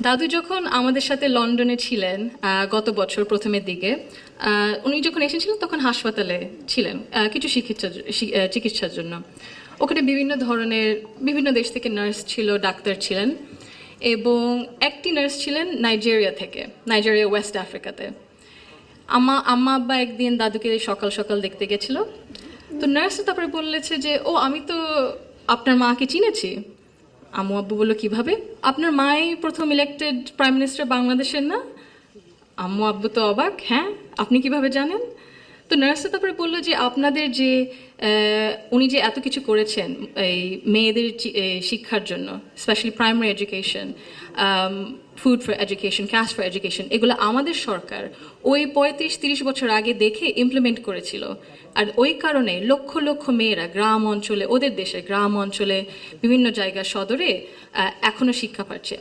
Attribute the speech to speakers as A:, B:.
A: দাদু যখন আমাদের সাথে লন্ডনে ছিলেন গত বছর প্রথমের দিকে, উনি যখন এসেছিলেন তখন হাসপাতালে ছিলেন কিছু চিকিৎসার জন্য। ওখানে বিভিন্ন দেশ থেকে নার্স ছিল, ডাক্তার ছিলেন, এবং একটি নার্স ছিলেন নাইজেরিয়া ওয়েস্ট আফ্রিকাতে। আম্মা আব্বা একদিন দাদুকে সকাল সকাল দেখতে গেছিল। তো নার্স তারপরে বলেছে যে, ও আমি তো আপনার মাকে চিনেছি। আম্মু আব্বু বললো, কিভাবে? আপনার মাই প্রথম ইলেক্টেড প্রাইম মিনিস্টার বাংলাদেশের না? আম্মু আব্বু তো অবাক, হ্যাঁ আপনি কিভাবে জানেন? তো নার্সটা তারপরে বললো যে আপনাদের যে উনি যে এত কিছু করেছেন এই মেয়েদের শিক্ষার জন্য, specially primary education, food for education, cash for education, এগুলো আমাদের সরকার ওই 35-30 বছর আগে দেখে ইমপ্লিমেন্ট করেছিল। আর ওই কারণে লক্ষ লক্ষ মেয়েরা গ্রাম অঞ্চলে, ওদের দেশের গ্রাম অঞ্চলে বিভিন্ন জায়গা সদরে এখনো শিক্ষা পাচ্ছে।